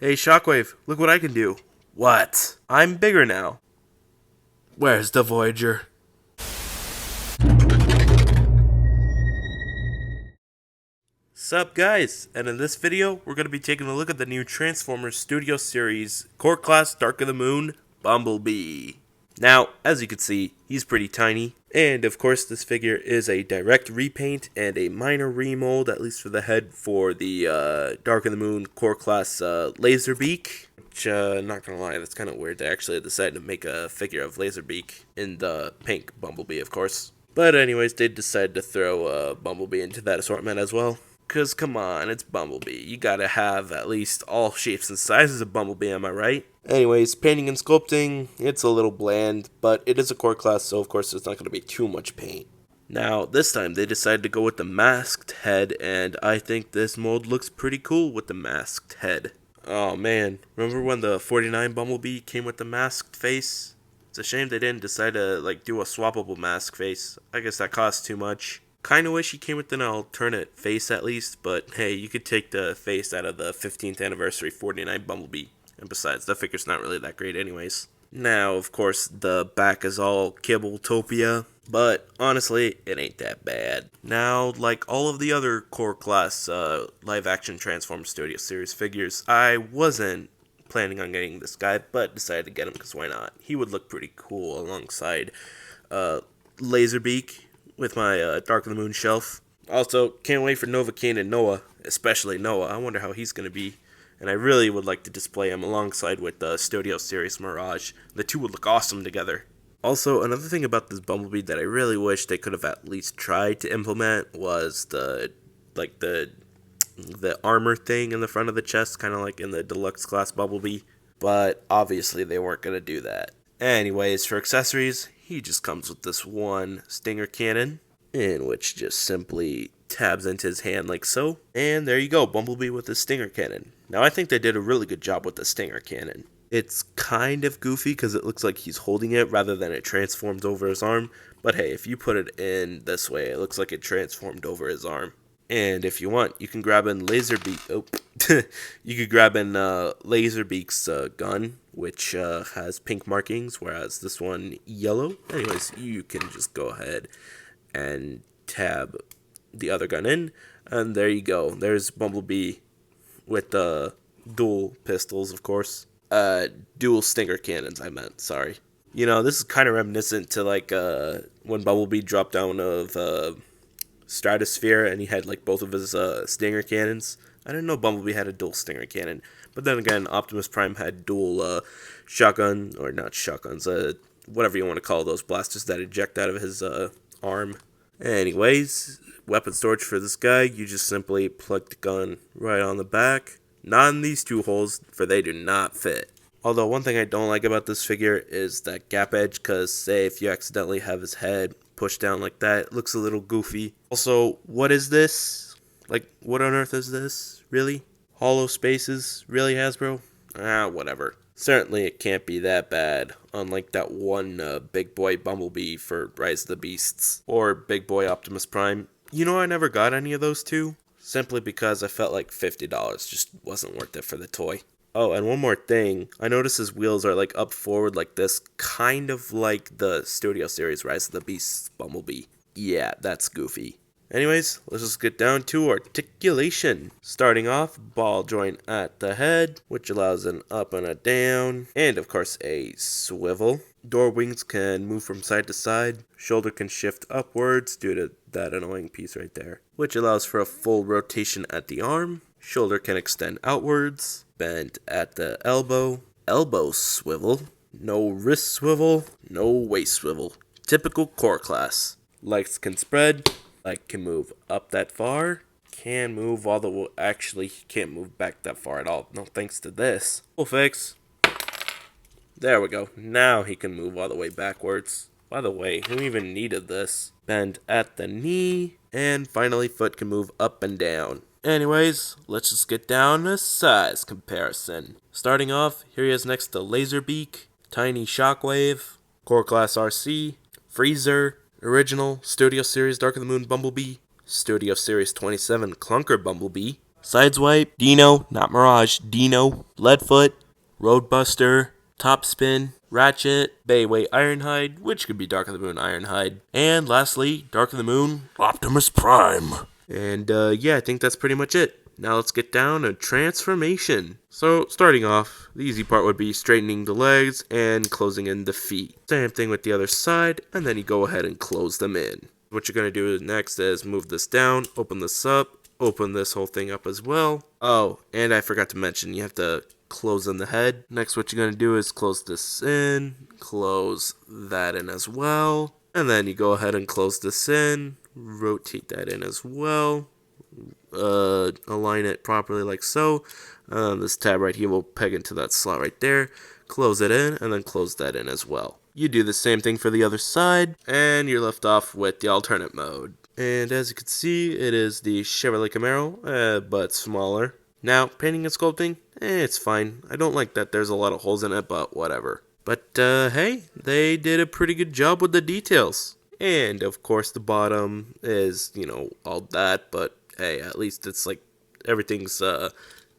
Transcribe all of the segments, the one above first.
Hey Shockwave, look what I can do. What? I'm bigger now. Where's the Voyager? Sup guys, and in this video, we're going to be taking a look at the new Transformers Studio Series Core Class Dark of the Moon Bumblebee. Now, as you can see, he's pretty tiny, and of course this figure is a direct repaint and a minor remold, at least for the head, for the Dark of the Moon Core Class Laserbeak. Which, not gonna lie, that's kind of weird. They actually decided to make a figure of Laserbeak in the pink Bumblebee, of course. But anyways, they decided to throw Bumblebee into that assortment as well. Cause come on, it's Bumblebee. You gotta have at least all shapes and sizes of Bumblebee, am I right? Anyways, painting and sculpting, it's a little bland, but it is a core class, so of course there's not gonna be too much paint. Now, this time they decided to go with the masked head, and I think this mold looks pretty cool with the masked head. Oh man, remember when the 49 Bumblebee came with the masked face? It's a shame they didn't decide to do a swappable mask face. I guess that cost too much. Kinda wish he came with an alternate face at least, but hey, you could take the face out of the 15th anniversary 49 Bumblebee. And besides, the figure's not really that great anyways. Now, of course, the back is all Kibbletopia, but honestly, it ain't that bad. Now, like all of the other core class live-action Transformers Studio Series figures, I wasn't planning on getting this guy, but decided to get him because why not? He would look pretty cool alongside Laserbeak with my Dark of the Moon shelf. Also, can't wait for Novocaine and Noah, especially Noah. I wonder how he's going to be. And I really would like to display him alongside with the Studio Series Mirage. The two would look awesome together. Also, another thing about this Bumblebee that I really wish they could have at least tried to implement was the armor thing in the front of the chest, kind of like in the deluxe class Bumblebee. But obviously they weren't going to do that. Anyways, for accessories, he just comes with this one stinger cannon, in which just simply tabs into his hand like so. And there you go, Bumblebee with the stinger cannon. Now I think they did a really good job with the stinger cannon. It's kind of goofy because it looks like he's holding it rather than it transforms over his arm. But hey, if you put it in this way, it looks like it transformed over his arm. And if you want, you can grab in Laserbeak. You could grab in Laserbeak's gun, which has pink markings, whereas this one yellow. Anyways, you can just go ahead and tab the other gun in, and there you go. There's Bumblebee with the dual pistols, of course. Dual stinger cannons, I meant. Sorry. You know, this is kind of reminiscent to when Bumblebee dropped down of Stratosphere and he had both of his stinger cannons. I didn't know Bumblebee had a dual stinger cannon, but then again, Optimus Prime had dual shotgun, or not shotguns, whatever you want to call those blasters that eject out of his arm. Anyways, weapon storage for this guy, you just simply plug the gun right on the back, not in these two holes, for they do not fit. Although one thing I don't like about this figure is that gap edge, because say if you accidentally have his head pushed down like that, it looks a little goofy. Also, what is this? What on earth is this? Really? Hollow spaces? Really, Hasbro? Whatever. Certainly it can't be that bad, unlike that one Big Boy Bumblebee for Rise of the Beasts, or Big Boy Optimus Prime. You know, I never got any of those two, simply because I felt like $50 just wasn't worth it for the toy. Oh, and one more thing, I noticed his wheels are up forward like this, kind of like the Studio Series Rise of the Beasts Bumblebee. Yeah, that's goofy. Anyways, let's just get down to articulation. Starting off, ball joint at the head, which allows an up and a down, and of course a swivel. Door wings can move from side to side. Shoulder can shift upwards due to that annoying piece right there, which allows for a full rotation at the arm. Shoulder can extend outwards. Bend at the elbow. Elbow swivel. No wrist swivel. No waist swivel. Typical core class. Legs can spread. Leg can move up that far. Can move all the way. Actually, he can't move back that far at all. No thanks to this. We'll fix. There we go. Now he can move all the way backwards. By the way, who even needed this? Bend at the knee. And finally, foot can move up and down. Anyways, let's just get down to size comparison. Starting off, here he is next to Laserbeak, Tiny Shockwave, Core Class RC, Freezer, Original, Studio Series Dark of the Moon Bumblebee, Studio Series 27 Clunker Bumblebee, Sideswipe, Dino, not Mirage, Dino, Leadfoot, Roadbuster, Topspin, Ratchet, Bayway Ironhide, which could be Dark of the Moon Ironhide, and lastly, Dark of the Moon, Optimus Prime. And yeah, I think that's pretty much it. Now let's get down to transformation. So starting off, the easy part would be straightening the legs and closing in the feet. Same thing with the other side, and then you go ahead and close them in. What you're going to do next is move this down, open this up, open this whole thing up as well. Oh, and I forgot to mention, you have to close in the head. Next, what you're going to do is close this in, close that in as well, and then you go ahead and close this in, rotate that in as well, align it properly like so. This tab right here will peg into that slot right there, close it in, and then close that in as well. You do the same thing for the other side, and you're left off with the alternate mode. And as you can see, it is the Chevrolet Camaro, but smaller. Now, painting and sculpting, it's fine. I don't like that there's a lot of holes in it, but whatever. But hey, they did a pretty good job with the details. And of course the bottom is, all that, but hey, at least it's like everything's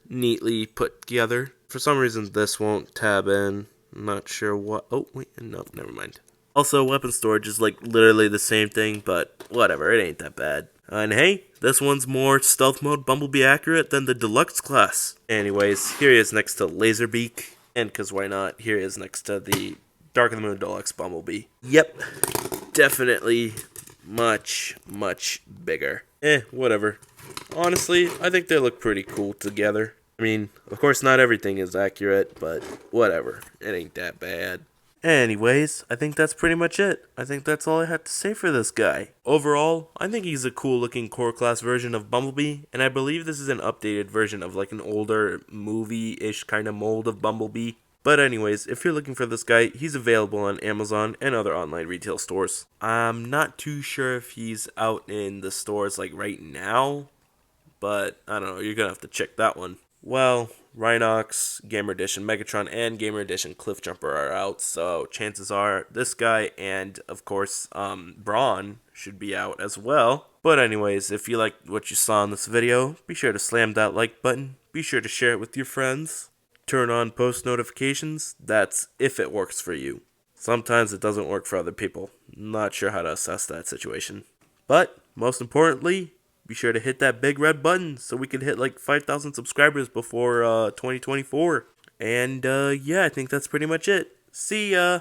neatly put together. For some reason this won't tab in. I'm not sure what. Oh, wait, no, never mind. Also, weapon storage is like literally the same thing, but whatever, it ain't that bad. And hey, this one's more stealth mode Bumblebee accurate than the deluxe class. Anyways, here he is next to Laserbeak, and cause why not, here he is next to the Dark of the Moon Deluxe Bumblebee. Yep, definitely much, much bigger. Whatever. Honestly, I think they look pretty cool together. I mean, of course not everything is accurate, but whatever, it ain't that bad. Anyways, I think that's pretty much it. I think that's all I have to say for this guy. Overall, I think he's a cool looking core class version of Bumblebee, and I believe this is an updated version of like an older movie-ish kind of mold of Bumblebee. But anyways, if you're looking for this guy, he's available on Amazon and other online retail stores. I'm not too sure if he's out in the stores like right now, but I don't know, you're gonna have to check that one. Well, Rhinox, Gamer Edition Megatron, and Gamer Edition Cliffjumper are out, so chances are this guy and, of course, Brawn should be out as well. But anyways, if you liked what you saw in this video, be sure to slam that like button, be sure to share it with your friends, turn on post notifications, that's if it works for you. Sometimes it doesn't work for other people, not sure how to assess that situation. But, most importantly, be sure to hit that big red button so we can hit like 5,000 subscribers before 2024. And yeah, I think that's pretty much it. See ya!